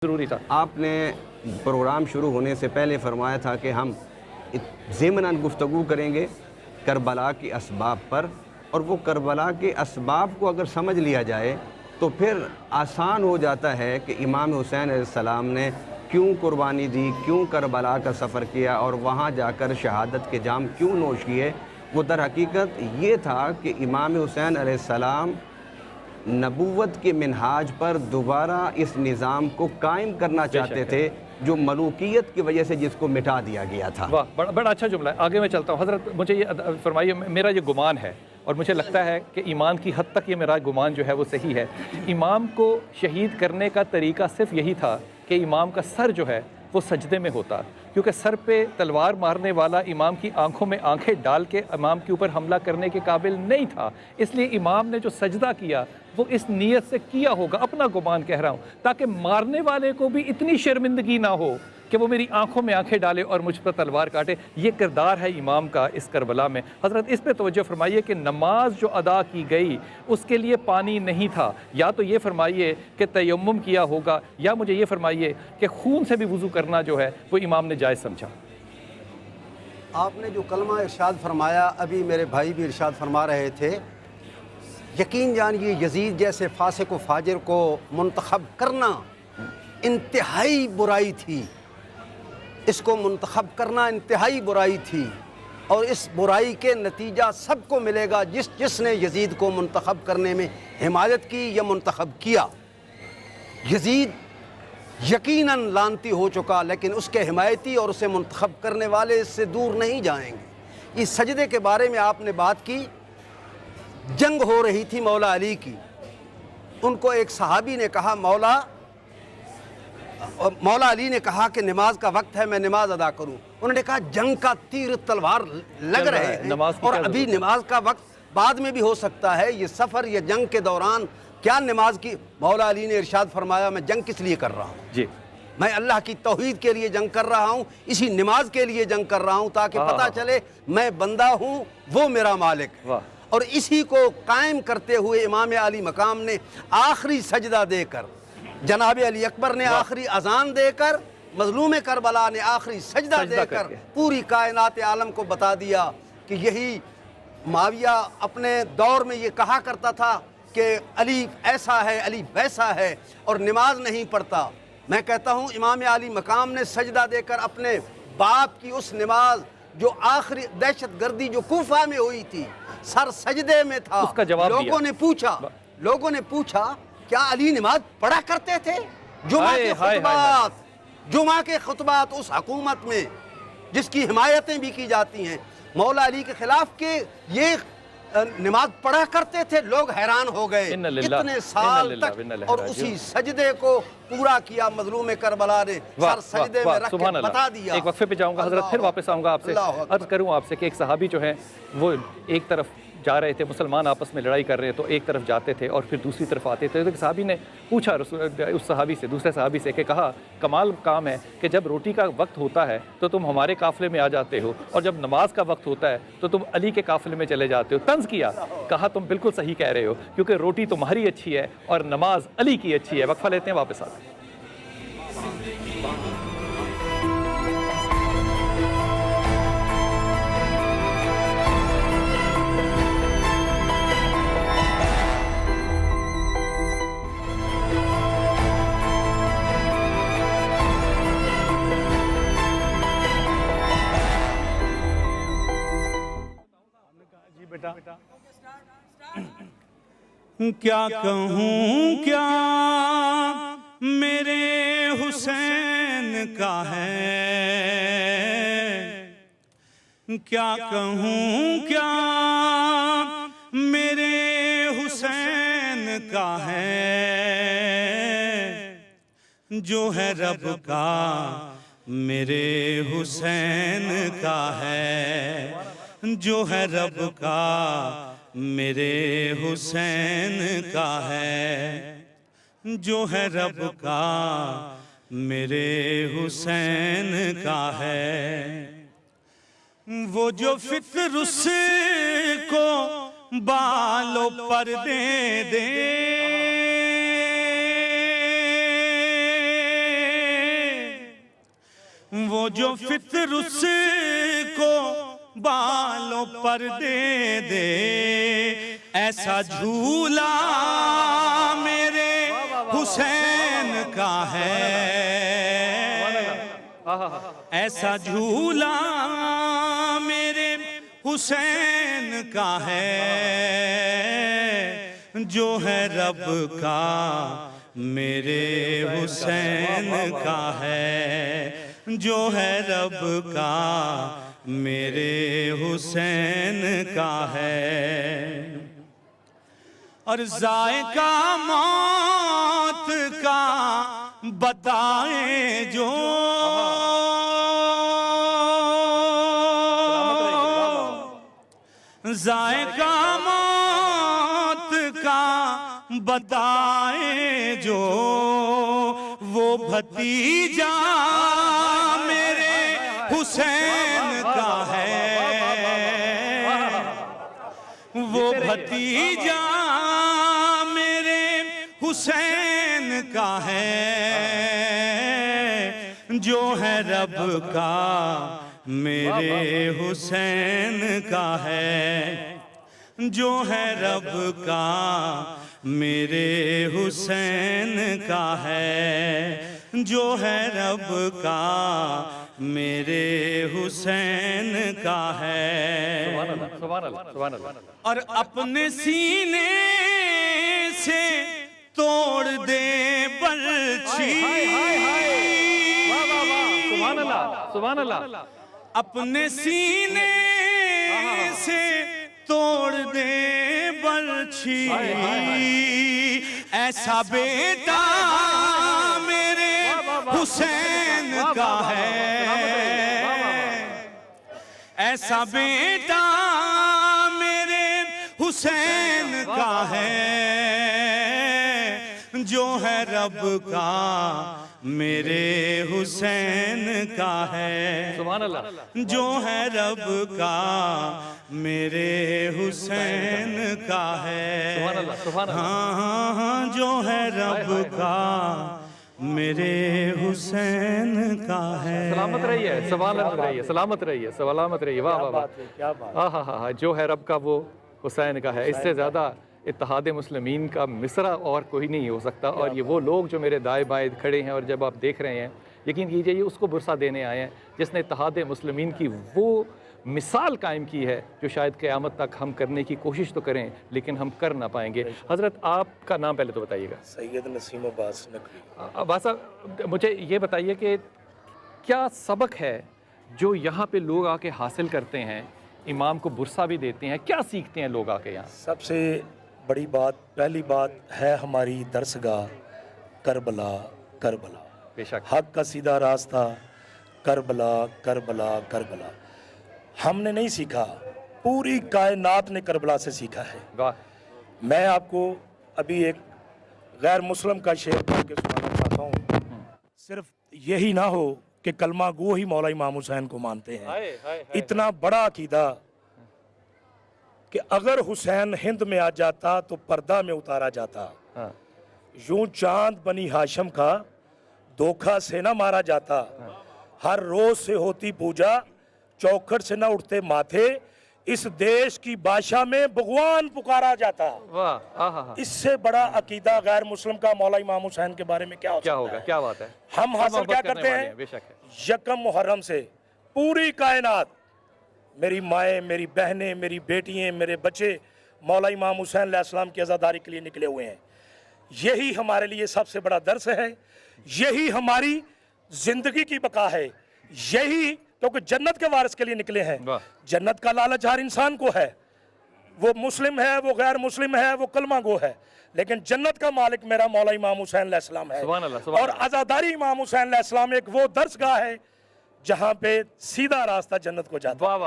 ज़रूरी था। आपने प्रोग्राम शुरू होने से पहले फरमाया था कि हम ज़ेमनन गुफ्तगू करेंगे करबला के असबाब पर, और वो करबला के असबाब को अगर समझ लिया जाए तो फिर आसान हो जाता है कि इमाम हुसैन अलैहिस्सलाम ने क्यों कुर्बानी दी, क्यों करबला का सफ़र किया और वहाँ जाकर शहादत के जाम क्यों नोश किए। वो दर हकीकत ये था कि इमाम हुसैन अलैहिस्सलाम नबूवत के मिनहाज पर दोबारा इस निज़ाम को कायम करना चाहते थे जो मलूकियत की वजह से जिसको मिटा दिया गया था। वाह, बड़ा अच्छा जुमला है। आगे मैं चलता हूँ हज़रत, मुझे ये फरमाइए, मेरा ये गुमान है और मुझे लगता है कि ईमान की हद तक ये मेरा गुमान जो है वो सही है। इमाम को शहीद करने का तरीका सिर्फ यही था कि इमाम का सर जो है वो सजदे में होता, क्योंकि सर पे तलवार मारने वाला इमाम की आंखों में आंखें डाल के इमाम के ऊपर हमला करने के काबिल नहीं था। इसलिए इमाम ने जो सजदा किया वो इस नीयत से किया होगा, अपना गुमान कह रहा हूँ, ताकि मारने वाले को भी इतनी शर्मिंदगी ना हो कि वो मेरी आंखों में आंखें डाले और मुझ पर तलवार काटे। ये किरदार है इमाम का इस करबला में। हज़रत, इस पे तवज्जो फरमाइए कि नमाज जो अदा की गई उसके लिए पानी नहीं था। या तो ये फरमाइए कि तयम्मुम किया होगा, या मुझे ये फरमाइए कि खून से भी वुज़ू करना जो है वो इमाम ने जायज़ समझा। आपने जो कलमा इरशाद फरमाया, अभी मेरे भाई भी इरशाद फरमा रहे थे, यकीन जानिए यजीद जैसे फासिक व फाजिर को मुंतखब करना इंतहाई बुराई थी। इसको मुंतखब करना इंतहाई बुराई थी, और इस बुराई के नतीजा सबको मिलेगा जिसने यजीद को मुंतखब करने में हिमायत की या मुंतखब किया। यजीद यकीनन लानती हो चुका, लेकिन उसके हिमायती और उसे मुंतखब करने वाले इससे दूर नहीं जाएंगे। इस सजदे के बारे में आपने बात की, जंग हो रही थी मौला अली की। उनको एक सहाबी ने कहा, मौला अली ने कहा कि नमाज का वक्त है, मैं नमाज अदा करूं। उन्होंने कहा जंग का तीर तलवार लग रहे हैं और अभी नमाज का वक्त बाद में भी हो सकता है, ये सफ़र या जंग के दौरान क्या नमाज की। मौला अली ने इरशाद फरमाया, मैं जंग किस लिए कर रहा हूँ जी, मैं अल्लाह की तौहीद के लिए जंग कर रहा हूँ, इसी नमाज के लिए जंग कर रहा हूँ, ताकि पता चले मैं बंदा हूँ, वो मेरा मालिक। और इसी को कायम करते हुए इमाम अली मकाम ने आखिरी सजदा देकर, जनाब अली अकबर ने आखिरी अजान देकर, मजलूम करबला ने आखिरी सजदा देकर पूरी कायनात आलम को बता दिया कि यही माविया अपने दौर में ये कहा करता था कि अली ऐसा है, अली वैसा है, और नमाज नहीं पढ़ता। मैं कहता हूँ इमाम अली मकाम ने सजदा देकर अपने बाप की उस नमाज जो आखिरी दहशत गर्दी जो कूफा में हुई थी, सर सजदे में था, उसका जवाब लोगों ने पूछा क्या अली नमाज पढ़ा करते थे? जुमा के खुतबात उस हुकूमत में जिसकी हिमायतें भी की जाती हैं, मौला अली के खिलाफ के ये नमाज पढ़ा करते थे। लोग हैरान हो गए इतने साल तक, और उसी सजदे को पूरा किया मजलूम करबला ने, सर सजदे में रख के बता दिया। एक वक्फे पे जाऊंगा हजरत, फिर वापस आऊंगा आपसे। अर्ज करूं आपसे कि एक सहाबी जो है वो एक तरफ जा रहे थे, मुसलमान आपस में लड़ाई कर रहे हैं, तो एक तरफ जाते थे और फिर दूसरी तरफ आते थे। तो सहाबी ने पूछा उस सहाबी से, दूसरे सहाबी से, कि कहा कमाल काम है कि जब रोटी का वक्त होता है तो तुम हमारे काफ़िले में आ जाते हो, और जब नमाज का वक्त होता है तो तुम अली के काफ़िले में चले जाते हो। तंज किया, कहा तुम बिल्कुल सही कह रहे हो, क्योंकि रोटी तुम्हारी अच्छी है और नमाज अली की अच्छी है। वक्फा लेते हैं, वापस आते हैं। बेटा क्या कहूँ क्या मेरे हुसैन का है, क्या कहूँ क्या मेरे हुसैन का है, जो है रब का मेरे हुसैन का है, जो है रब का मेरे हुसैन का है, जो है रब का मेरे हुसैन का है। वो जो फिक्र उसको बालों पर दे दे, जो फितर उसको बालों पर दे दे, ऐसा झूला मेरे हुसैन का है, ऐसा झूला मेरे हुसैन का है, जो है रब का मेरे हुसैन का है, जो है रब का मेरे हुसैन का है। और जायका मौत का बताए जो, जायका मौत का बताए जो, वो भतीजा मेरे हुसैन का है, वो भतीजा मेरे हुसैन का है, जो है रब का मेरे हुसैन का है, जो है रब का मेरे हुसैन का है, जो है रब का मेरे हुसैन का है। और अपने सीने से तोड़ दे बर्छी, सुभान अल्लाह, अपने सीने से तोड़ दे बर्छी, ऐसा बेटा मेरे हुसैन का है, ऐसा बेटा मेरे हुसैन का है, जो है रब का मेरे हुसैन का है, सुभान अल्लाह, जो है रब का मेरे हुसैन का है, सुभान अल्लाह, सुभान अल्लाह। हाँ हाँ हाँ, जो है रब का मेरे हुसैन का है। सलामत रहिए, सलामत रहिए, सलामत रहिए, सलामत रहिए। वाह वाह वाह, क्या बात। हाँ हाँ हाँ, जो है रब का वो हुसैन का है। इससे ज़्यादा इत्तेहाद मुस्लिमीन का मिसरा और कोई नहीं हो सकता। और ये वो लोग जो मेरे दाएं बाएं खड़े हैं और जब आप देख रहे हैं, यकीन कीजिए ये उसको बुरसा देने आए हैं जिसने इत्तेहाद मुस्लिमीन की वो मिसाल कायम की है जो शायद क़यामत तक हम करने की कोशिश तो करें लेकिन हम कर ना पाएंगे। हज़रत, आपका नाम पहले तो बताइएगा। सैयद नसीम अब्बास नकवी। अब्बास साहब, मुझे ये बताइए कि क्या सबक है जो यहाँ पे लोग आके हासिल करते हैं, इमाम को बुरसा भी देते हैं, क्या सीखते हैं लोग आके यहाँ? सबसे बड़ी बात, पहली बात है हमारी दरसगाह करबला, करबला। बेशक हक का सीधा रास्ता, करबला, करबला, करबला। हमने नहीं सीखा, पूरी कायनात ने करबला से सीखा है। वाह, मैं आपको अभी एक गैर मुस्लिम का शेर पढ़ के सुनाना चाहता हूँ। सिर्फ यही ना हो कि कलमा गो ही मौला इमाम हुसैन को मानते हैं। इतना बड़ा अकीदा कि अगर हुसैन हिंद में आ जाता तो पर्दा में उतारा जाता। हाँ, यूं चांद बनी हाशम का धोखा से ना मारा जाता। हर रोज से होती पूजा, चौखट से ना उठते माथे। इस देश की बादशाह में भगवान पुकारा जाता। वाह, आहा, इससे बड़ा अकीदा गैर मुस्लिम का मौला इमाम हुसैन के बारे में क्या हो क्या सकता होगा? है? क्या बात है। हम हासिल मोहब्बत क्या करने करते वाले हैं? बेशक है। यकम मुहर्रम से पूरी कायनात, मेरी माएँ, मेरी बहनें, मेरी बेटियां, मेरे बच्चे मौला इमाम हुसैन अलैहिस्सलाम की आज़ादारी के लिए निकले हुए हैं। यही हमारे लिए सबसे बड़ा दर्स है, यही हमारी जिंदगी की बका है, यही, क्योंकि जन्नत के वारिस के लिए निकले हैं। जन्नत का लालच हर इंसान को है, वो मुस्लिम है, वो गैर मुस्लिम है, वो कलमा गो है, लेकिन जन्नत का मालिक मेरा मौला इमाम हुसैन अलैहिस्सलाम है। सुभान अल्लाह, सुभान और अल्लाह। आज़ादारी इमाम हुसैन अलैहिस्सलाम एक वो दर्सगाह है जहाँ पे सीधा रास्ता जन्नत को जाता है। वाह वाह।